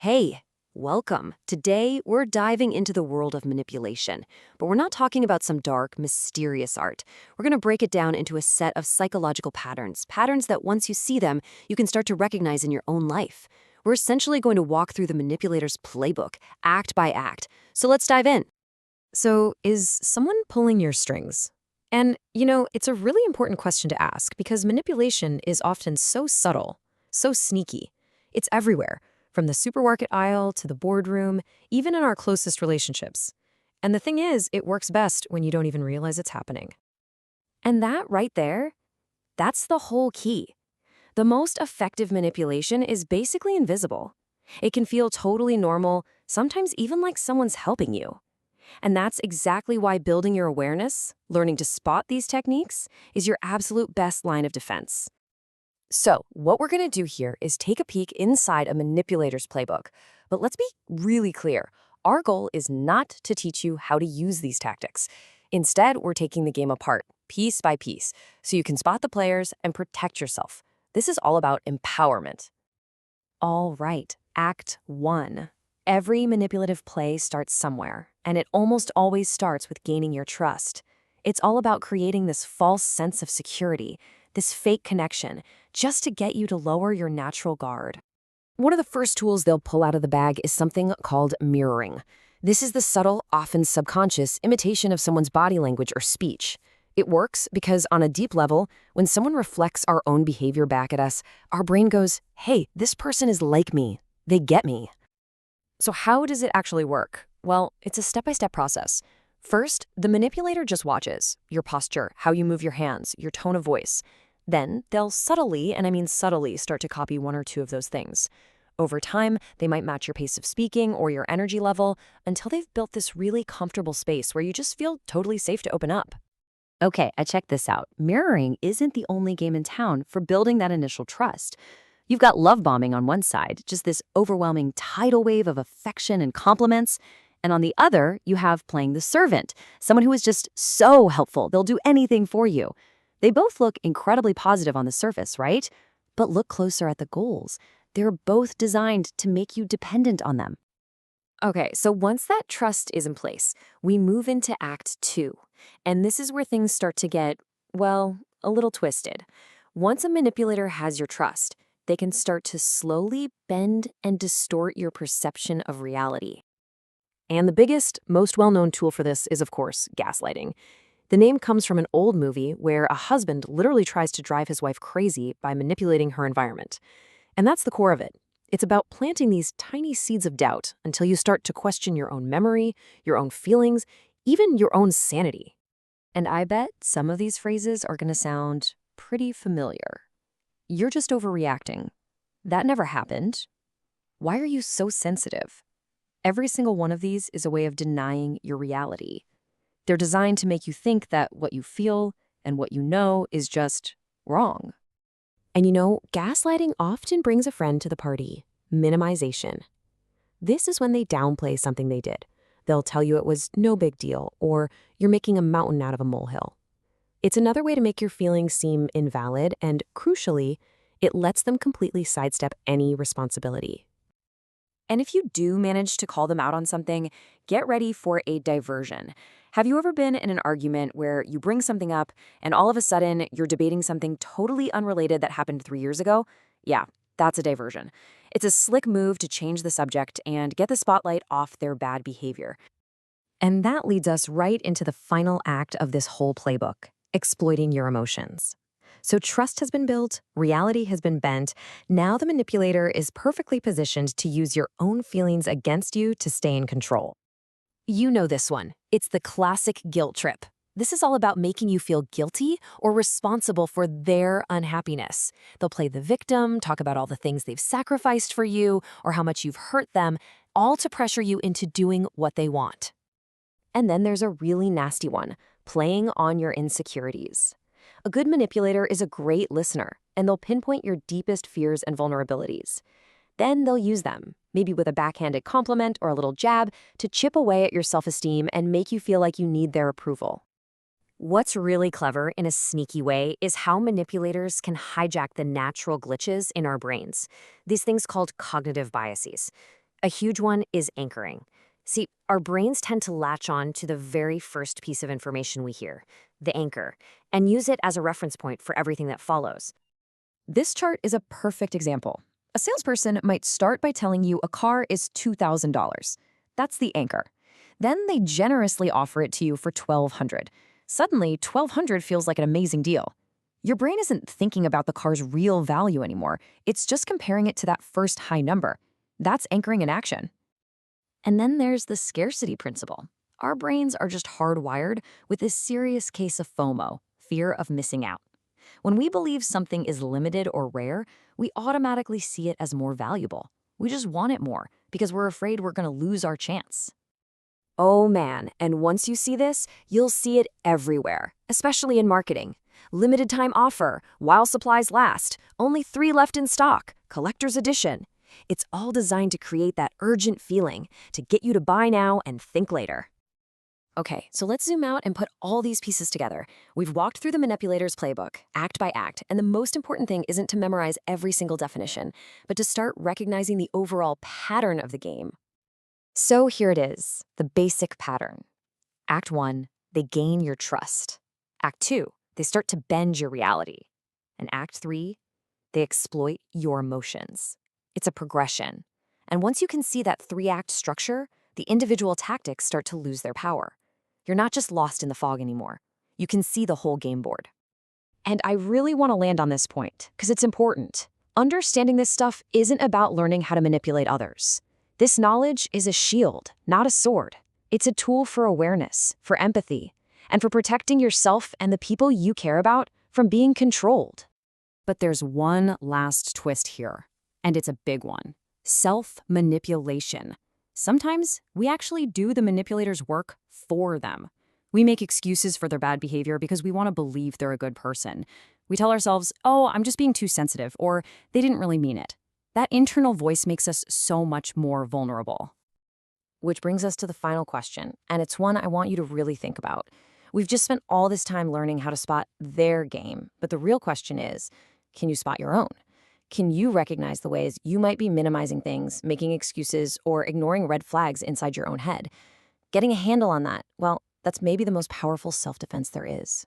Hey, welcome. Today, we're diving into the world of manipulation, but we're not talking about some dark, mysterious art. We're going to break it down into a set of psychological patterns that once you see them, you can start to recognize in your own life. We're essentially going to walk through the manipulator's playbook, act by act. So let's dive in. So, is someone pulling your strings? It's a really important question to ask because manipulation is often so subtle, so sneaky. It's everywhere, from the supermarket aisle to the boardroom, even in our closest relationships. And the thing is, it works best when you don't even realize it's happening. And that right there, that's the whole key. The most effective manipulation is basically invisible. It can feel totally normal, sometimes even like someone's helping you. And that's exactly why building your awareness, learning to spot these techniques, is your absolute best line of defense. So, what we're going to do here is take a peek inside a manipulator's playbook. But let's be really clear. Our goal is not to teach you how to use these tactics. Instead, we're taking the game apart, piece by piece, so you can spot the players and protect yourself. This is all about empowerment. All right, Act 1. Every manipulative play starts somewhere, and it almost always starts with gaining your trust. It's all about creating this false sense of security, this fake connection, just to get you to lower your natural guard. One of the first tools they'll pull out of the bag is something called mirroring. This is the subtle, often subconscious imitation of someone's body language or speech. It works because on a deep level, when someone reflects our own behavior back at us, our brain goes, hey, this person is like me. They get me. So how does it actually work? Well, it's a step-by-step process. First, the manipulator just watches your posture, how you move your hands, your tone of voice. Then they'll subtly, and I mean subtly, start to copy one or two of those things. Over time, they might match your pace of speaking or your energy level until they've built this really comfortable space where you just feel totally safe to open up. Okay, I checked this out. Mirroring isn't the only game in town for building that initial trust. You've got love bombing on one side, just this overwhelming tidal wave of affection and compliments. And on the other, you have playing the servant, someone who is just so helpful. They'll do anything for you. They both look incredibly positive on the surface, right? But look closer at the goals. They're both designed to make you dependent on them. Okay, so once that trust is in place, we move into Act 2. And this is where things start to get, well, a little twisted. Once a manipulator has your trust, they can start to slowly bend and distort your perception of reality. And the biggest, most well-known tool for this is, of course, gaslighting. The name comes from an old movie where a husband literally tries to drive his wife crazy by manipulating her environment. And that's the core of it. It's about planting these tiny seeds of doubt until you start to question your own memory, your own feelings, even your own sanity. And I bet some of these phrases are going to sound pretty familiar. You're just overreacting. That never happened. Why are you so sensitive? Every single one of these is a way of denying your reality. They're designed to make you think that what you feel and what you know is just wrong. And gaslighting often brings a friend to the party. Minimization. This is when they downplay something they did. They'll tell you it was no big deal, or you're making a mountain out of a molehill. It's another way to make your feelings seem invalid, and crucially, it lets them completely sidestep any responsibility. And if you do manage to call them out on something, get ready for a diversion. Have you ever been in an argument where you bring something up and all of a sudden you're debating something totally unrelated that happened 3 years ago? Yeah, that's a diversion. It's a slick move to change the subject and get the spotlight off their bad behavior. And that leads us right into the final act of this whole playbook, exploiting your emotions. So trust has been built, reality has been bent. Now the manipulator is perfectly positioned to use your own feelings against you to stay in control. You know this one. It's the classic guilt trip. This is all about making you feel guilty or responsible for their unhappiness. They'll play the victim, talk about all the things they've sacrificed for you or how much you've hurt them, all to pressure you into doing what they want. And then there's a really nasty one, playing on your insecurities. A good manipulator is a great listener, and they'll pinpoint your deepest fears and vulnerabilities. Then they'll use them, maybe with a backhanded compliment or a little jab, to chip away at your self-esteem and make you feel like you need their approval. What's really clever in a sneaky way is how manipulators can hijack the natural glitches in our brains, these things called cognitive biases. A huge one is anchoring. See, our brains tend to latch on to the very first piece of information we hear, the anchor, and use it as a reference point for everything that follows. This chart is a perfect example. A salesperson might start by telling you a car is $2,000. That's the anchor. Then they generously offer it to you for $1,200. Suddenly, $1,200 feels like an amazing deal. Your brain isn't thinking about the car's real value anymore. It's just comparing it to that first high number. That's anchoring in action. And then there's the scarcity principle. Our brains are just hardwired with this serious case of FOMO, fear of missing out. When we believe something is limited or rare, we automatically see it as more valuable. We just want it more because we're afraid we're going to lose our chance. Oh man, and once you see this, you'll see it everywhere, especially in marketing. Limited time offer, while supplies last, only 3 left in stock, collector's edition. It's all designed to create that urgent feeling, to get you to buy now and think later. Okay, so let's zoom out and put all these pieces together. We've walked through the manipulator's playbook, act by act, and the most important thing isn't to memorize every single definition, but to start recognizing the overall pattern of the game. So here it is, the basic pattern. Act 1, they gain your trust. Act 2, they start to bend your reality. And Act 3, they exploit your emotions. It's a progression. And once you can see that 3-act structure, the individual tactics start to lose their power. You're not just lost in the fog anymore. You can see the whole game board. And I really want to land on this point, because it's important. Understanding this stuff isn't about learning how to manipulate others. This knowledge is a shield, not a sword. It's a tool for awareness, for empathy, and for protecting yourself and the people you care about from being controlled. But there's one last twist here, and it's a big one. Self-manipulation. Sometimes we actually do the manipulator's work for them. We make excuses for their bad behavior because we want to believe they're a good person. We tell ourselves, oh, I'm just being too sensitive, or they didn't really mean it. That internal voice makes us so much more vulnerable. Which brings us to the final question, and it's one I want you to really think about. We've just spent all this time learning how to spot their game, but the real question is, can you spot your own? Can you recognize the ways you might be minimizing things, making excuses, or ignoring red flags inside your own head? Getting a handle on that, well, that's maybe the most powerful self-defense there is.